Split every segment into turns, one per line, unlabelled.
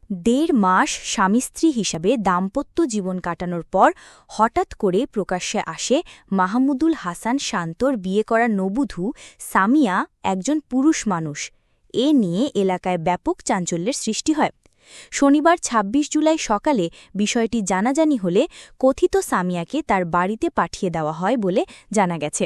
দেড় মাস স্বামী-স্ত্রী হিসাবে দাম্পত্য জীবন কাটানোর পর হঠাৎ করে প্রকাশ্যে আসে মাহমুদুল হাসান শান্তর বিয়ে করা নববধূ সামিয়া একজন পুরুষ মানুষ। এ নিয়ে এলাকায় ব্যাপক চাঞ্চল্যের সৃষ্টি হয়। শনিবার ২৬ জুলাই সকালে বিষয়টি জানাজানি হলে কথিত সামিয়াকে তার বাড়িতে পাঠিয়ে দেওয়া হয় বলে জানা গেছে।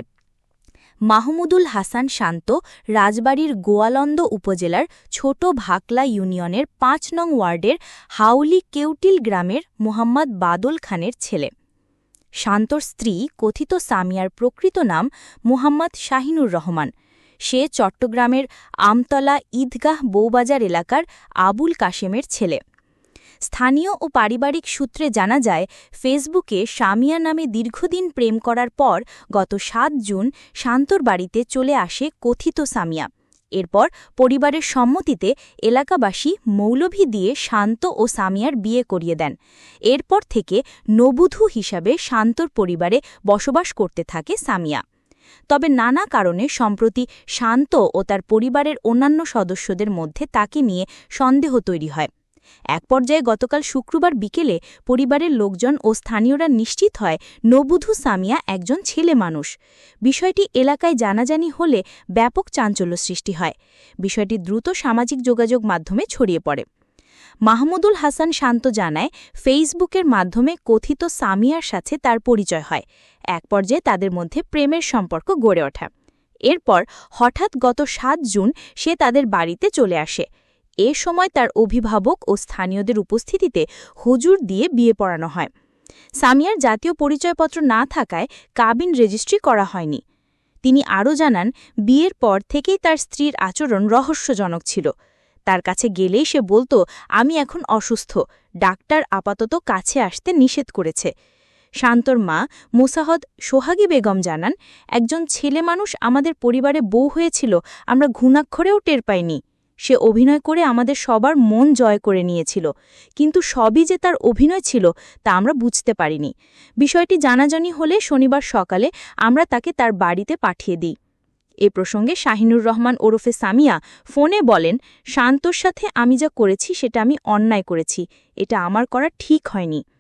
মাহমুদুল হাসান শান্ত রাজবাড়ীর গোয়ালন্দ উপজেলার ছোট ভাকলা ইউনিয়নের ৫ নং ওয়ার্ডের হাউলি কেউটিল গ্রামের মোহাম্মদ বাদল খানের ছেলে। শান্তর স্ত্রী কথিত সামিয়ার প্রকৃত নাম মোহাম্মদ শাহিনুর রহমান। সে চট্টগ্রামের আমতলা ঈদগাহ বৌবাজার এলাকার আবুল কাশেমের ছেলে। স্থানীয় ও পারিবারিক সূত্রে জানা যায়, ফেসবুকে সামিয়া নামে দীর্ঘদিন প্রেম করার পর গত ৭ জুন শান্তর বাড়িতে চলে আসে কথিত সামিয়া। এরপর পরিবারের সম্মতিতে এলাকাবাসী মৌলভী দিয়ে শান্ত ও সামিয়ার বিয়ে করিয়ে দেন। এরপর থেকে নববধূ হিসাবে শান্তর পরিবারে বসবাস করতে থাকে সামিয়া। তবে নানা কারণে সম্প্রতি শান্ত ও তার পরিবারের অন্যান্য সদস্যদের মধ্যে তাকে নিয়ে সন্দেহ তৈরি হয়। এক পর্যায়ে গতকাল শুক্রবার বিকেলে পরিবারের লোকজন ও স্থানীয়রা নিশ্চিত হয় নববধূ সামিয়া একজন ছেলে মানুষ। বিষয়টি এলাকায় জানাজানি হলে ব্যাপক চাঞ্চল্য সৃষ্টি হয়। বিষয়টি দ্রুত সামাজিক যোগাযোগ মাধ্যমে ছড়িয়ে পড়ে। মাহমুদুল হাসান শান্ত জানায়, ফেসবুকের মাধ্যমে কথিত সামিয়ার সাথে তার পরিচয় হয়। এক পর্যায়ে তাদের মধ্যে প্রেমের সম্পর্ক গড়ে ওঠে। এরপর হঠাৎ গত ৭ জুন সে তাদের বাড়িতে চলে আসে। এ সময় তার অভিভাবক ও স্থানীয়দের উপস্থিতিতে হুজুর দিয়ে বিয়ে পড়ানো হয়। সামিয়ার জাতীয় পরিচয়পত্র না থাকায় কাবিন রেজিস্ট্রি করা হয়নি। তিনি আরও জানান, বিয়ের পর থেকেই তার স্ত্রীর আচরণ রহস্যজনক ছিল। তার কাছে গেলেই সে বলতো, আমি এখন অসুস্থ, ডাক্তার আপাতত কাছে আসতে নিষেধ করেছে। শান্তর মা মোসাহদ সোহাগী বেগম জানান, একজন ছেলে মানুষ আমাদের পরিবারে বউ হয়েছিল, আমরা ঘুণাক্ষরেও টের পাইনি। সে অভিনয় করে আমাদের সবার মন জয় করে নিয়েছিল, কিন্তু সবই যে তার অভিনয় ছিল তা আমরা বুঝতে পারিনি। বিষয়টি জানাজানি হলে শনিবার সকালে আমরা তাকে তার বাড়িতে পাঠিয়ে দিই। এ প্রসঙ্গে শাহিনুর রহমান ওরফে সামিয়া ফোনে বলেন, শান্তর সাথে আমি যা করেছি সেটা আমি অন্যায় করেছি, এটা আমার করা ঠিক হয়নি।